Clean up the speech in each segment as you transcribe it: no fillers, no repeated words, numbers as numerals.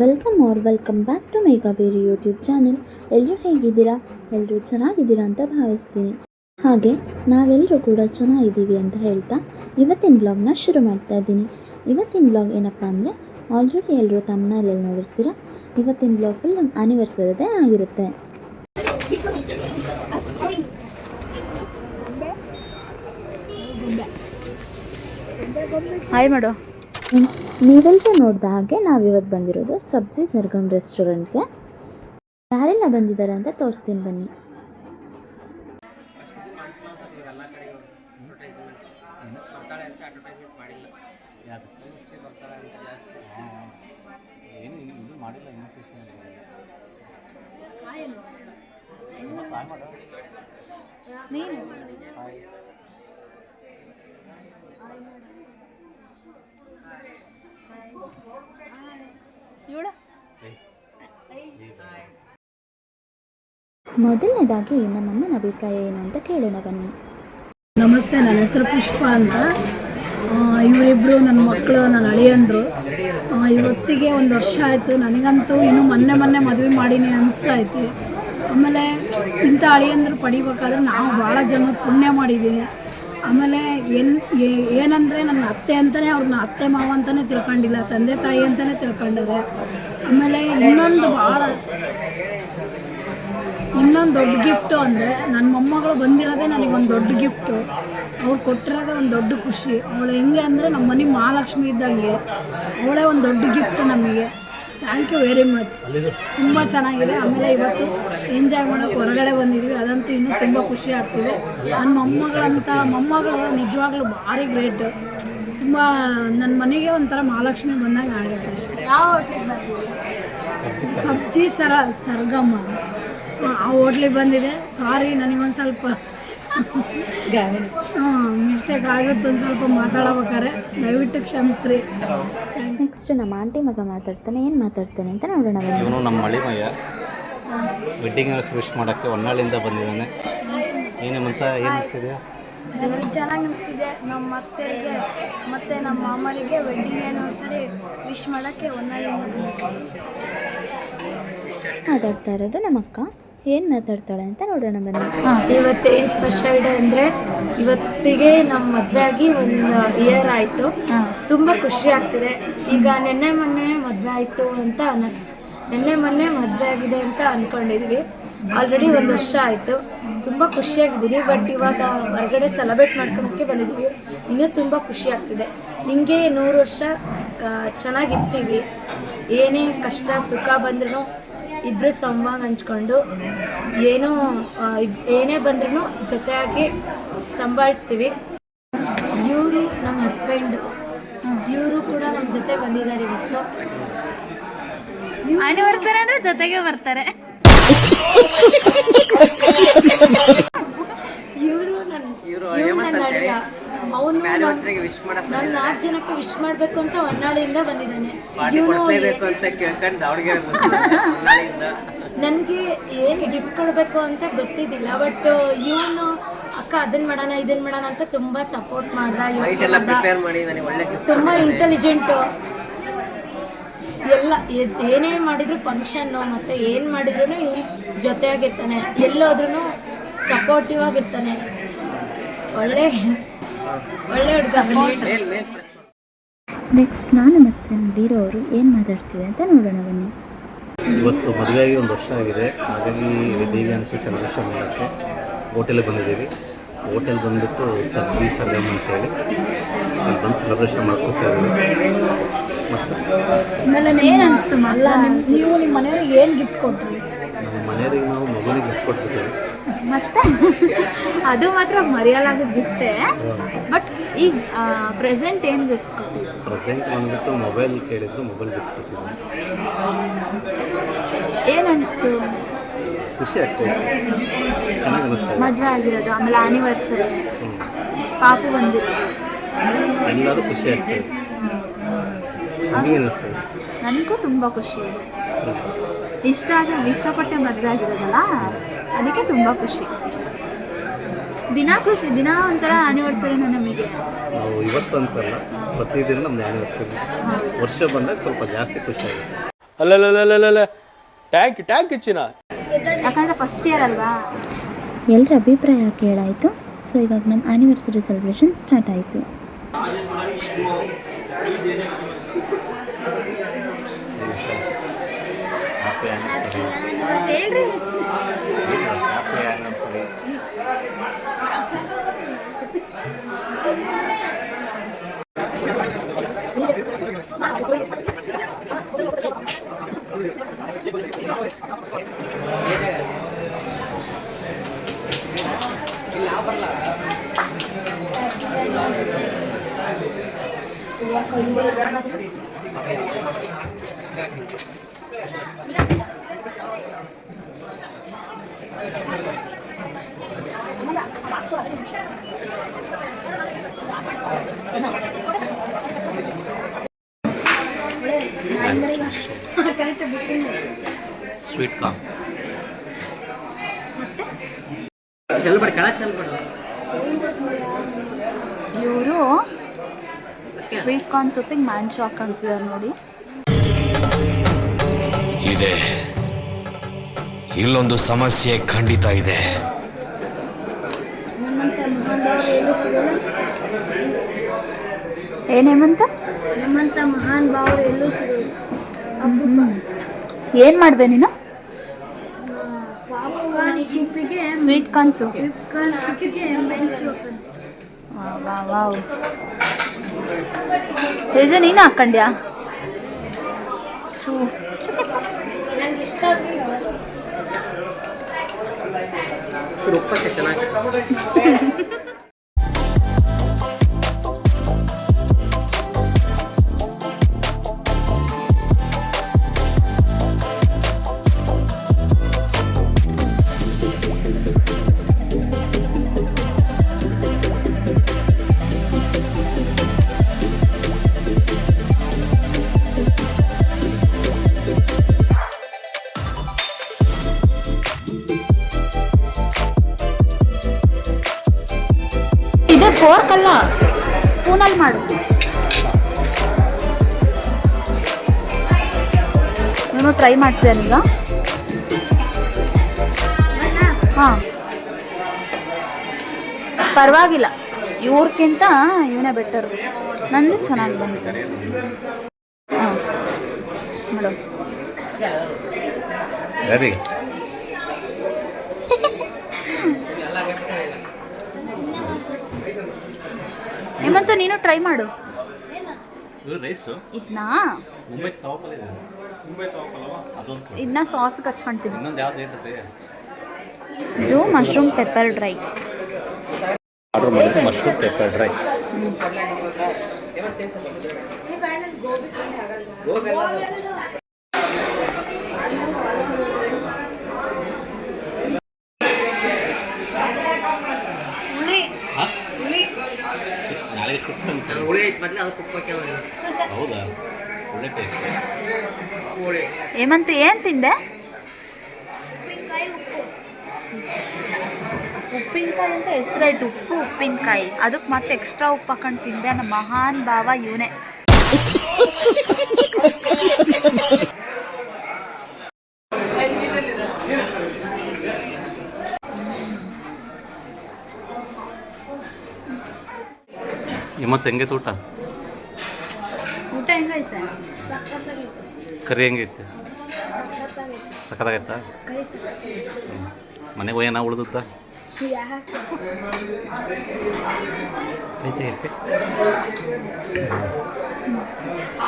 Welcome back to Meghaberry YouTube channel. ಎಲ್ಲರೂ ಹೇಗಿದ್ದೀರಾ? ಎಲ್ಲರೂ ಚೆನ್ನಾಗಿದ್ದೀರಾ ಅಂತ ಭಾವಿಸ್ತೀನಿ. ಹಾಗೆ ನಾವೆಲ್ಲರೂ ಕೂಡ ಚೆನ್ನಾಗಿದ್ದೀವಿ ಅಂತ ಹೇಳ್ತಾ ಇವತ್ತಿನ ಬ್ಲಾಗ್ನ ಶುರು ಮಾಡ್ತಾ ಇದ್ದೀನಿ. ಇವತ್ತಿನ ಬ್ಲಾಗ್ ಏನಪ್ಪ ಅಂದರೆ, ಆಲ್ರೆಡಿ ಎಲ್ಲರೂ ತಮ್ಮನೇಲಿ ನೋಡಿರ್ತೀರ, ಇವತ್ತಿನ ಬ್ಲಾಗ್ ಫುಲ್ ನಮ್ಮ ಆ್ಯನಿವರ್ಸರಿದೇ ಆಗಿರುತ್ತೆ. ಹಾಯ್ ಮಾಡೋ. ನೀವೆಲ್ಲರೂ ನೋಡಿದ ಹಾಗೆ ನಾವಿವತ್ತು ಬಂದಿರೋದು ಸಬ್ಜಿ ಸರ್ಗಮ್ ರೆಸ್ಟೋರೆಂಟ್ಗೆ. ಯಾರೆಲ್ಲ ಬಂದಿದ್ದಾರೆ ಅಂತ ತೋರಿಸ್ತೀನಿ ಬನ್ನಿ. ಮೊದಲನೇದಾಗಿ ನಮ್ಮಮ್ಮನ ಅಭಿಪ್ರಾಯ ಏನು ಅಂತ ಕೇಳೋಣ ಬನ್ನಿ. ನಮಸ್ತೆ, ನನ್ನ ಹೆಸರು ಪುಷ್ಪ ಅಂತ. ಇವರಿಬ್ಬರು ನನ್ನ ಮಕ್ಕಳು, ನನ್ನ ಅಳಿಯಂದರು. ಇವತ್ತಿಗೆ 1 ವರ್ಷ ಆಯಿತು. ನನಗಂತೂ ಇನ್ನೂ ಮೊನ್ನೆ ಮದುವೆ ಮಾಡೀನಿ ಅನಿಸ್ತಾ ಐತಿ. ಆಮೇಲೆ ಇಂಥ ಅಳಿಯಂದ್ರು ಪಡಿಬೇಕಾದ್ರೆ ನಾವು ಭಾಳ ಜನ ಪುಣ್ಯ ಮಾಡಿದ್ದೀನಿ. ಆಮೇಲೆ ಏನಂದರೆ ನನ್ನ ಅತ್ತೆ ಅಂತಲೇ ಅವ್ರನ್ನ ಅತ್ತೆ ಮಾವ ಅಂತಲೇ ತಿಳ್ಕೊಂಡಿಲ್ಲ, ತಂದೆ ತಾಯಿ ಅಂತಲೇ ತಿಳ್ಕೊಂಡಾರೆ. ಆಮೇಲೆ ಇನ್ನೊಂದು ದೊಡ್ಡ ಗಿಫ್ಟು ಅಂದರೆ ನನ್ನ ಮೊಮ್ಮಗಳು ಬಂದಿರೋದೇ ನನಗೊಂದು ದೊಡ್ಡ ಗಿಫ್ಟು. ಅವ್ರು ಕೊಟ್ಟಿರೋದೇ ಒಂದು ದೊಡ್ಡ ಖುಷಿ. ಅವಳು ಹೆಂಗೆ ಅಂದರೆ ನಮ್ಮ ಮನೆ ಮಹಾಲಕ್ಷ್ಮಿ ಇದ್ದಂಗೆ, ಅವಳೇ ಒಂದು ದೊಡ್ಡ ಗಿಫ್ಟು ನಮಗೆ. Thank you very much. ತುಂಬ ಚೆನ್ನಾಗಿದೆ. ಆಮೇಲೆ ಇವತ್ತು ಎಂಜಾಯ್ ಮಾಡೋಕ್ಕೆ ಹೊರಗಡೆ ಬಂದಿದ್ವಿ, ಅದಂತೂ ಇನ್ನೂ ತುಂಬ ಖುಷಿ ಆಗ್ತಿದೆ. ನನ್ನ ಮೊಮ್ಮಗಳು ನಿಜವಾಗ್ಲೂ ಭಾರಿ ಗ್ರೇಟು. ತುಂಬ ನನ್ನ ಮನೆಗೆ ಒಂಥರ ಮಹಾಲಕ್ಷ್ಮಿ ಬಂದಂಗೆ ಆಗುತ್ತೆ ಅಷ್ಟೇ. ಯಾವ ಹೋಟ್ಲಿಗೆ ಬಂದಿದೆ? ಸಬ್ಜಿ ಸರ್ಗಮ್ಮ ಆ ಹೋಟ್ಲಿಗೆ ಬಂದಿದೆ. ಸಾರಿ, ನನಗೊಂದು ಸ್ವಲ್ಪ ಮಿಸ್ಟೇಕ್ ಆಗುತ್ತೆ, ಒಂದು ಸ್ವಲ್ಪ ಮಾತಾಡಬೇಕಾರೆ ದಯವಿಟ್ಟು ಕ್ಷಮಿಸ್ರಿ. ನೆಕ್ಸ್ಟ್ ನಮ್ಮ ಆಂಟಿ ಮಗ ಮಾತಾಡ್ತಾನೆ. ಏನು ಮಾತಾಡ್ತಾನೆ ಅಂತ ನೋಡೋಣ. ಇವನು ನಮ್ಮ ಮಳಿಮಯ್ಯ ವೆಡ್ಡಿಂಗ್ ಆನಿವರ್ಸರಿ ವಿಶ್ ಮಾಡೋಕ್ಕೆ ಹೊನ್ನಾಳಿಂದ ಬಂದಿದ್ದಾನೆ. ಏನು ಅನಿಸ್ತಿದೆ? ಚೆನ್ನಾಗಿ ಅನಿಸ್ತಿದೆ. ನಮ್ಮ ಅತ್ತೆಗೆ ಮತ್ತು ನಮ್ಮ ಮಾಮನಿಗೆ ವೆಡ್ಡಿಂಗ್ ಆ್ಯನಿವರ್ಸರಿ ವಿಶ್ ಮಾಡೋಕ್ಕೆ ಹೊನ್ನಾಳಿಂದ ಮಾತಾಡ್ತಾ ಇರೋದು ನಮ್ಮ ಅಕ್ಕ. ಏನು ಮಾತಾಡ್ತಾಳೆ ಅಂತ ನೋಡೋಣ ಬನ್ನಿ. ಇವತ್ತೇನು ಸ್ಪೆಷಲ್ ಡೇ ಅಂದರೆ, ಇವತ್ತಿಗೆ ನಮ್ಮ ಮದುವೆ ಆಗಿ 1 ಇಯರ್ ಆಯಿತು. ತುಂಬ ಖುಷಿ ಆಗ್ತಿದೆ. ಈಗ ನಿನ್ನೆ ಮೊನ್ನೆ ಮದುವೆ ಆಯಿತು ಅಂತ ನಿನ್ನೆ ಮೊನ್ನೆ ಮದುವೆ ಆಗಿದೆ ಅಂತ ಅಂದ್ಕೊಂಡಿದ್ವಿ. ಆಲ್ರೆಡಿ 1 ವರ್ಷ ಆಯಿತು. ತುಂಬ ಖುಷಿಯಾಗಿದ್ದೀನಿ. ಬಟ್ ಇವಾಗ ಹೊರಗಡೆ ಸೆಲೆಬ್ರೇಟ್ ಮಾಡ್ಕೊಳಕ್ಕೆ ಬಂದಿದ್ದೀವಿ. ಇನ್ನೂ ತುಂಬ ಖುಷಿ ಆಗ್ತಿದೆ. ಹಿಂಗೆ 100 ವರ್ಷ ಚೆನ್ನಾಗಿರ್ತೀವಿ. ಏನೇ ಕಷ್ಟ ಸುಖ ಬಂದ್ರೂ ಇಬ್ಬರು ಸಮವಾಗಿ ಹಂಚ್ಕೊಂಡು, ಏನೇ ಬಂದ್ರೂ ಜೊತೆಯಾಗಿ ಸಂಭಾಳಿಸ್ತೀವಿ. ಇವರು ನಮ್ಮ ಹಸ್ಬೆಂಡು, ಇವರು ಕೂಡ ನಮ್ಮ ಜೊತೆ ಬಂದಿದ್ದಾರೆ. ಇವತ್ತು ಆನಿವರ್ಸರಿ ಅಂದರೆ ಜೊತೆಗೆ ಬರ್ತಾರೆ. ಇವರು ನನ್ನ ಅಳಿಯ. ಅವನು ನನ್ನ 4 ಜನಕ್ಕೆ ವಿಶ್ ಮಾಡಬೇಕು ಅಂತ ಹೊನ್ನಾಳಿಯಿಂದ ಬಂದಿದ್ದಾನೆ. ನನಗೆ ಏನು ಗಿಫ್ಟ್ ಕೊಡಬೇಕು ಅಂತ ಗೊತ್ತಿದ್ದಿಲ್ಲ. ಬಟ್ ಇವನು ಅಕ್ಕ ಅದನ್ನ ಮಾಡೋಣ ಅಂತ ತುಂಬ ಸಪೋರ್ಟ್ ಮಾಡ್ದ. ತುಂಬ ಇಂಟೆಲಿಜೆಂಟು. ಏನೇ ಮಾಡಿದ್ರು ಫಂಕ್ಷನ್ನು ಮತ್ತು ಏನು ಮಾಡಿದ್ರು ಇವನು ಜೊತೆಯಾಗಿರ್ತಾನೆ. ಎಲ್ಲೋದ್ರೂ ಸಪೋರ್ಟಿವ್ ಆಗಿರ್ತಾನೆ. ಒಳ್ಳೆ ಹುಡುಗ. ನೆಕ್ಸ್ಟ್ ನಾನು ಮತ್ತು ಬೀರೋ ಅವರು ಏನು ಮಾತಾಡ್ತೀವಿ ಅಂತ ನೋಡೋಣ ಬನ್ನಿ. ಇವತ್ತು ಮದುವೆಯಾಗಿ 1 ವರ್ಷ ಆಗಿದೆ. ಹಾಗಾಗಿ ವೆಡ್ಡಿಂಗ್ ಆನಿವರ್ಸರಿ ಸೆಲೆಬ್ರೇಷನ್ ಮಾಡೋಕ್ಕೆ ಹೋಟೆಲ್ಗೆ ಬಂದಿದ್ದೀವಿ. ಹೋಟೆಲ್ ಬಂದುಬಿಟ್ಟು ಸಬ್ಜಿ ಸರ್ಗಮ್ ಅಂತೇಳಿ ಬಂದು ಸೆಲೆಬ್ರೇಷನ್ ಮಾಡ್ಕೊಳ್ತಾಯಿದ್ದೀವಿ. ಆಮೇಲೆ ಏನು ಅನಿಸ್ತು ಅಲ್ಲ, ನೀವು ನಿಮ್ಮ ಮನೆಯವ್ರಿಗೆ ಏನು ಗಿಫ್ಟ್ ಕೊಟ್ರಿ? ನಮ್ಮ ಮನೆಯವರಿಗೆ ನಾವು ಮಗುವಿಗೆ ಗಿಫ್ಟ್ ಕೊಟ್ಬಿಟ್ಟಿವಿ. ಮತ್ತೆ ಅದು ಮಾತ್ರ ಮರೆಯಲಾಗದ ಗಿಫ್ಟೇ. ಬಟ್ ಈಗ ಪ್ರೆಸೆಂಟ್ ಏನು ಗಿಫ್ಟ್ ಕೊಟ್ಟಿದ್ದು? ಪ್ರೆಸೆಂಟ್ ಬಂದುಬಿಟ್ಟು ಮೊಬೈಲ್ ಕೇಳಿದ್ರು, ಮೊಬೈಲ್ ಗಿಫ್ಟ್ ಕೊಟ್ಟಿದ್ವಿ. ಏನು ಅನಿಸ್ತು? ಖುಷಿ ಆಗ್ತದೆ, ಚೆನ್ನಾಗಿ ಅನಿಸ್ತದೆ. ಮದುವೆ ಆಗಿರೋದು, ಆಮೇಲೆ ಆನಿವರ್ಸರಿ, ಪಾಪು ಬಂದಿರೋದು, ಎಲ್ಲರೂ ಖುಷಿ ಆಗ್ತದೆ. ನಿಮಗೆ ಅನಿಸ್ತದೆ? ನನಗೂ ತುಂಬ ಖುಷಿ ಇದೆ. ಇಷ್ಟಪಟ್ಟೆ ಮದುವೆ ಆಗಿರೋದಲ್ಲ, ಅದಕ್ಕೆ ತುಂಬ ಖುಷಿ. ದಿನ ಒಂಥರ ಆನಿವರ್ಸರಿನ ನಮಗೆ. ನಾವು ಇವತ್ತು ಅಂತಲ್ಲ, ಪ್ರತಿದಿನ ನಮ್ದು ಆನಿವರ್ಸರಿ. ವರ್ಷ ಬಂದಾಗ ಸ್ವಲ್ಪ ಜಾಸ್ತಿ ಖುಷಿ ಆಗುತ್ತೆ. ಅಲ್ಲಲ್ಲಲ್ಲಲ್ಲ ಟ್ಯಾಂಕ್ ಚಿನ್ನ. ಯಾಕಂದರೆ ಫಸ್ಟ್ ಇಯರ್ ಅಲ್ವಾ. ಎಲ್ಲರ ಅಭಿಪ್ರಾಯ ಕೇಳಾಯಿತು. ಸೊ ಇವಾಗ ನಮ್ಮ ಆ್ಯನಿವರ್ಸರಿ ಸೆಲೆಬ್ರೇಷನ್ ಸ್ಟಾರ್ಟ್ ಆಯಿತು. Sweet corn. ಇವರು ಸ್ವೀಟ್ ಕಾರ್ನ್ ಸೂಪಿಗೆ ಮ್ಯಾಂಚು ಹಾಕೊಂಡಿದ್ದಾರೆ ನೋಡಿ. ಇದೆ, ಇಲ್ಲೊಂದು ಸಮಸ್ಯೆ ಖಂಡಿತ ಇದೆ. ಏನೇಮಂತ ನಮ್ಮಂಥ ಮಹಾನ್ ಭಾವರು ಎಲ್ಲೂ ಸಿಗೋದು. ಏನು ಮಾಡಿದೆ ನೀನು? ಸೂಪಿಗೆ ಸ್ವೀಟ್ ಕಾರ್ನ್ ಸೂಪ್. ಬೆಂಚು ವಾವ್. ತೇಜ ನೀನು ಹಾಕ್ಕೊಂಡ್ಯಾ? ನಂಗೆ ಇಷ್ಟ ಇದು ಫೋರ್ಕ್ ಅಲ್ಲ, ಸ್ಪೂನಲ್ಲಿ ಮಾಡು. ನಾನು ಟ್ರೈ ಮಾಡ್ತೀನಿ ಈಗ. ಹಾಂ, ಪರವಾಗಿಲ್ಲ, ಇವ್ರಿಗಿಂತ ಇವನೇ ಬೆಟರು. ನಂದು ಚೆನ್ನಾಗಿ ಬಂತು. ಹಾಂ ಮಾಡು. ಸರಿ, ಹೇಮಂತ ನೀನು ಟ್ರೈ ಮಾಡು ರೈಸು. ಇದನ್ನ ಸಾಸ್ಗೆ ಹಚ್ಕೊಳ್ತೀನಿ. ಇನ್ನೊಂದು ಯಾವ್ದು ಹೇಳ್ತದೆ? ಇದು ಮಶ್ರೂಮ್ ಪೆಪ್ಪರ್ ಡ್ರೈ ಆರ್ಡರ್ ಮಾಡಿದ್ದು. Mushroom pepper dry. ಹೌದಾ? ಒಳ್ಳೆ ಟೇಸ್ಟ್. ಹೇಮಂತ ಏನು ತಿಂದೆ? ಉಪ್ಪಿನಕಾಯಿ ಅಂತ ಹೆಸರಾಯ್ತು. ಉಪ್ಪಿನಕಾಯಿ. ಅದಕ್ಕೆ ಮತ್ತೆ ಎಕ್ಸ್ಟ್ರಾ ಉಪ್ಪು ಹಾಕೊಂಡು ತಿಂದೆ. ನಮ್ಮ ಮಹಾನ್ ಭಾವ ಇವನೇ. ಮತ್ತೆ ಹೆಂಗೈತೆ ಊಟ? ಊಟ ಹೆಂಗೈತೆ? ಕರಿ ಹೆಂಗೈತೆ? ಸಖತ್ತಾಗೈತಾ? ಮನೆಗೆ ಹೋಯ್ಯನ ಉಳ್ದತ್ತ? ಐತೆ.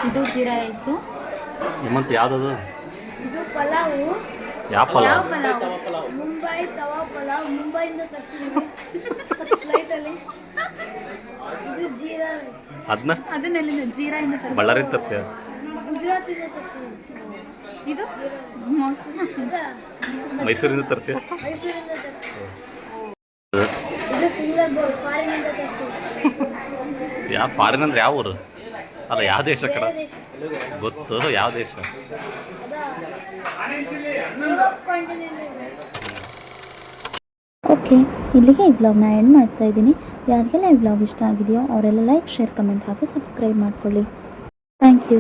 ಇದು ಜೀರಾ ರೈಸು. ಮತ್ತೆ ಯಾವ್ದದು? ಇದು ಪಲಾವು. ಯಾವ ಪಲಾವ್? ಮುಂಬೈ ತವಾ ಪಲಾವ್. ಮುಂಬೈಯಿಂದ ತರಿಸಿದ್ವಿ ಫ್ಲೈಟಲ್ಲಿ. ಇದು ಜೀರಾ ರೈಸ್. ಅದನ್ನೆಲ್ಲ ಜೀರಾಯಿಂದ ಬಳ್ಳಾರಿ ತರಿಸಿ. ಗುಜರಾತಿಂದ ತರಿಸಿದ್ವಿ. ಇದು ಮೈಸೂರಿಂದ ತರಿಸಿ. ಮೈಸೂರಿಂದ ತರಿಸಿದ್ವಿ. ಇದು ಫಿಂಗರ್ ಬೋಲ್ ಫಾರಿನಿಂದ ತರಿಸಿದ್ವಿ. ಯಾವ ಫಾರಿನ್ ಅಂದ್ರೆ ಯಾವ ಊರು? ಅಲ್ಲ, ಯಾವ ದೇಶ ಕಡೆ ಗೊತ್ತು? ಯಾವ ದೇಶ? ಓಕೆ, ಇಲ್ಲಿಗೆ ಈ ವ್ಲಾಗ್ನ ಎಂಡ್ ಮಾಡ್ತಾ ಇದ್ದೀನಿ. ಯಾರಿಗೆಲ್ಲ ಈ ವ್ಲಾಗ್ ಇಷ್ಟ ಆಗಿದೆಯೋ ಅವರೆಲ್ಲ ಲೈಕ್, ಶೇರ್, ಕಮೆಂಟ್ ಹಾಗೂ ಸಬ್ಸ್ಕ್ರೈಬ್ ಮಾಡ್ಕೊಳ್ಳಿ. Thank you.